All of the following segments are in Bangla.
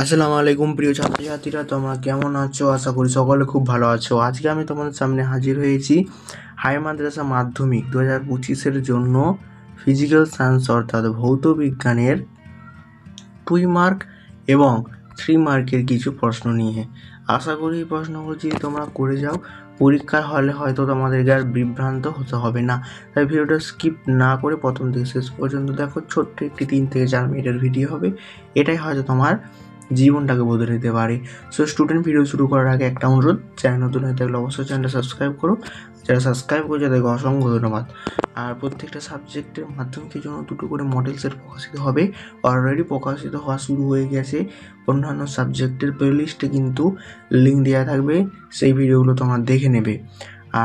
আসসালামু আলাইকুম প্রিয় ছাত্রছাত্রীরা, তোমরা কেমন আছো? আশা করি সকলে খুব ভালো আছো। আজকে আমি তোমাদের সামনে হাজির হয়েছি হাই মাদ্রাসা মাধ্যমিক 2025-এর জন্য ফিজিক্যাল সায়েন্স অর্থাৎ ভৌত বিজ্ঞানের 2 মার্ক এবং 3 মার্কের কিছু প্রশ্ন নিয়ে। আশা করি এই প্রশ্নগুলো যদি তোমরা করে যাও পরীক্ষার হলে হয়তো তোমাদেরকে আর বিভ্রান্ত হতে হবে না। তাই ভিডিওটা স্কিপ না করে প্রথম থেকে শেষ পর্যন্ত দেখো। ছোট্ট একটি 3 থেকে 4 মিনিটের ভিডিও হবে, এটাই হয়তো তোমার জীবনটাকে বদলে দিতে পারে। সো স্টুডেন্ট, ভিডিও শুরু করার আগে একটা অনুরোধ, চ্যানেল নতুন হয়ে থাকলে অবশ্যই চ্যানেলটা সাবস্ক্রাইব করো। যারা সাবস্ক্রাইব করছে তাদেরকে অসংখ্য ধন্যবাদ। আর প্রত্যেকটা সাবজেক্টের মাধ্যমিকের জন্য 2টো করে মডেল সেট প্রকাশিত হবে, অলরেডি প্রকাশিত হওয়া শুরু হয়ে গেছে। অন্যান্য সাবজেক্টের প্লেলিস্টে কিন্তু লিঙ্ক দেওয়া থাকবে, সেই ভিডিওগুলো তোমরা দেখে নেবে।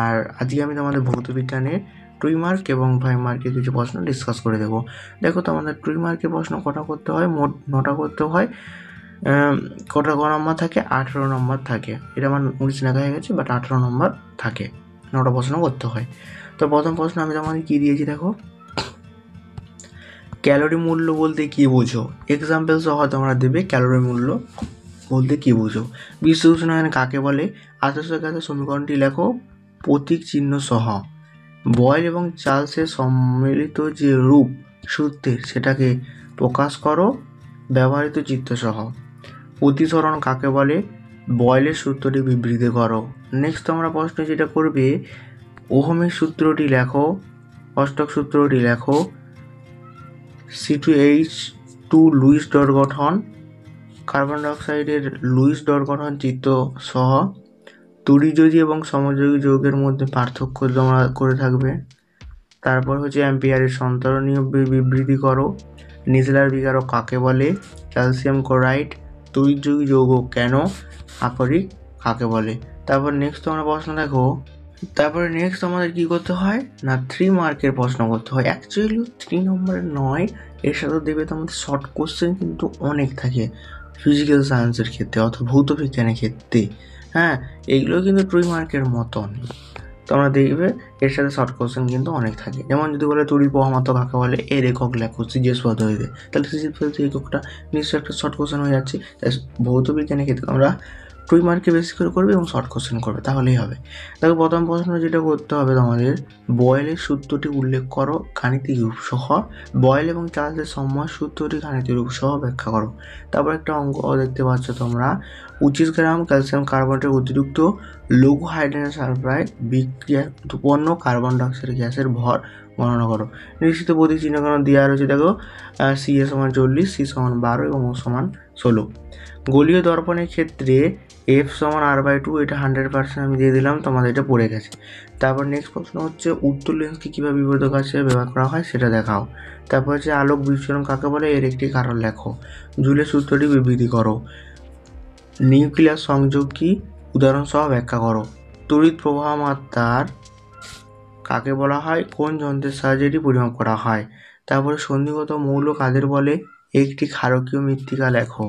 আর আজকে আমি তোমাদের ভৌত বিজ্ঞানের 2 মার্ক এবং 5 মার্কের কিছু প্রশ্ন ডিসকাস করে দেবো। দেখো, তোমাদের 2 মার্কের প্রশ্ন কটা করতে হয়? মোট 9টা করতে হয়। কটা নম্বর থাকে? 18 নম্বর থাকে। এটা আমার 19 লেখা হয়ে গেছে, বাট 18 নম্বর থাকে। 9টা প্রশ্ন করতে হয়। তো প্রথম প্রশ্ন আমি তোমাকে কী দিয়েছি দেখো, ক্যালোরি মূল্য বলতে কী বোঝো? এক্সাম্পল সহ তোমরা দেবে ক্যালোরি মূল্য বলতে কী বোঝো। বিশ্ব উষ্ণায়ন কাকে বলে? আদর্শ গ্যাসের সমীকরণটি লেখো প্রতীক চিহ্ন সহ। বয়েল এবং চার্লসের সম্মিলিত যে রূপ সূত্রের সেটাকে প্রকাশ করো ব্যবহৃত চিত্র সহ। প্রতিসরণ কাকে বলে? বয়েলের সূত্রটি বিবৃতি করো। নেক্সট তোমরা প্রশ্ন যেটা করবে, ওহমের সূত্রটি লেখো, অষ্টক সূত্রটি লেখো। C2H2 লুইস ডট গঠন, কার্বন ডাইঅক্সাইডের লুইস ডট গঠন চিত্র সহ। তড়িযোগী এবং সমযোগী যৌগের মধ্যে পার্থক্য তোমরা করে থাকবে। তারপর হচ্ছে অ্যাম্পিয়ারের সন্তরণীয় বিবৃতি করো। নিজলার বিকারক কাকে বলে? Calcium chloride. তড়িৎযোগী যৌগ কেন? আকরিক কাকে বলে? তারপর নেক্সট তোমরা প্রশ্ন দেখো, তারপরে নেক্সট আমাদের কী করতে হয় না 3 মার্কের প্রশ্ন করতে হয়। অ্যাকচুয়ালি 3 নম্বরের নয়, এর সাথে দেবে তোমাদের শর্ট কোশ্চেন কিন্তু অনেক থাকে ফিজিক্যাল সায়েন্সের ক্ষেত্রে অথবা ভৌত বিজ্ঞানের ক্ষেত্রে। হ্যাঁ, এইগুলো কিন্তু 2 মার্কের মতন তোমরা দেখবে, এর সাথে শর্ট কোশ্চেন কিন্তু অনেক থাকে। যেমন যদি বলে তড়িৎ প্রবাহমাত্রা কাকে বলে, এর একক লেখো সিজিএস পদ্ধতিতে, তাহলে সিজিএস পদ্ধতি এককটা নিশ্চয়ই একটা শর্ট কোশ্চেন হয়ে যাচ্ছে। তাই ভৌত বিজ্ঞানের ক্ষেত্রে আমরা 2 মার্কে বেশি করে করবে এবং শর্ট কোশ্চেন করবে, তাহলেই হবে। দেখো, প্রথম প্রশ্ন যেটা করতে হবে তোমাদের, বয়েলের সূত্রটি উল্লেখ করো গাণিতিক রূপ সহ। বয়েল এবং চার্লসের সম্ময় সূত্রটি গাণিতিক রূপ সহ ব্যাখ্যা করো। তারপর একটা অঙ্ক দেখতে পাচ্ছ তোমরা, 25 গ্রাম ক্যালসিয়াম কার্বনেটের অতিরিক্ত লঘু হাইড্রোজেন সালফাইড বিক্রিয়া উৎপন্ন কার্বন ডাইঅক্সাইড গ্যাসের ভর গণনা করো। নিশ্চিত প্রতীক চিহ্নকরণ দেওয়া রয়েছে। দেখো, CA = 40, C = 12 এবং O = 16। গোলীয় দর্পণের ক্ষেত্রে F = R/2, এটা 100% আমি দিয়ে দিলাম, তোমাদের এটা পড়ে গেছে। তারপর নেক্সট প্রশ্ন হচ্ছে, উত্তর লেন্সকে কীভাবে বিপরীত কাছে ব্যবহার করা হয় সেটা দেখাও। তারপর হচ্ছে আলোক বিচ্ছুরণ কাকে বলে, এর একটি কারণ লেখো। জুলের সূত্রটি বিবৃতি করো। নিউক্লিয়াস সংযোগ কি, উদাহরণ সহ ব্যাখ্যা করো। তড়িৎ প্রবাহ মাত্রার কাকে বলা হয়? কোন যন্ত্রের সাহায্যে এটি পরিমাপ করা হয়? তারপরে সন্ধিগত মৌল কাদের বলে? একটি ক্ষারকীয় মৃত্তিকা লেখো।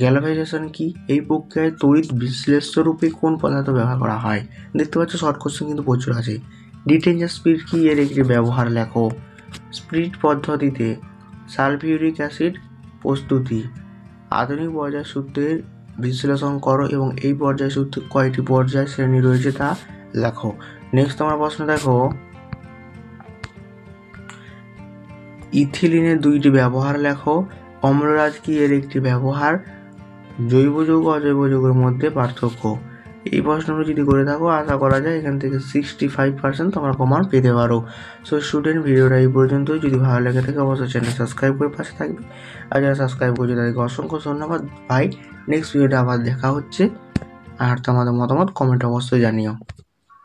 গ্যালভানাইজেশন কি? এই প্রক্রিয়ায় তড়িৎ বিশ্লেষ্য রূপে কোন পদার্থ ব্যবহার করা হয়? দেখতে পাচ্ছ শর্ট কোশ্চেন কিন্তু প্রচুর আছে। ডিটেনশন স্পিড কি? এর একটি ব্যবহার লেখো। স্প্লিট পদ্ধতিতে সালফিউরিক অ্যাসিড প্রস্তুতি। আধুনিক পর্যায় সূত্রের বিশ্লেষণ করো এবং এই পর্যায় সূত্রে কয়টি পর্যায় শ্রেণী রয়েছে তা লেখো। নেক্সট তোমার প্রশ্ন দেখো, ইথিলিনের 2টি ব্যবহার লেখো। অম্লরাজ কি? এর একটি ব্যবহার। জৈব যৌগ অজৈব যৌগের মধ্যে পার্থক্য। এই প্রশ্নগুলো যদি করে থাকো, আশা করা যায় এখান থেকে 65% তোমরা কমন পেতে পারো। সো স্টুডেন্ট, ভিডিওটা এই পর্যন্তই। যদি ভালো লেগে থাকে অবশ্যই চ্যানেল সাবস্ক্রাইব করে পাশে থাকবে। আর যারা সাবস্ক্রাইব করছে তাদেরকে অসংখ্য ধন্যবাদ। বাই। নেক্সট ভিডিওটা আবার দেখা হচ্ছে। আর তোমাদের মতামত কমেন্ট অবশ্যই জানিও।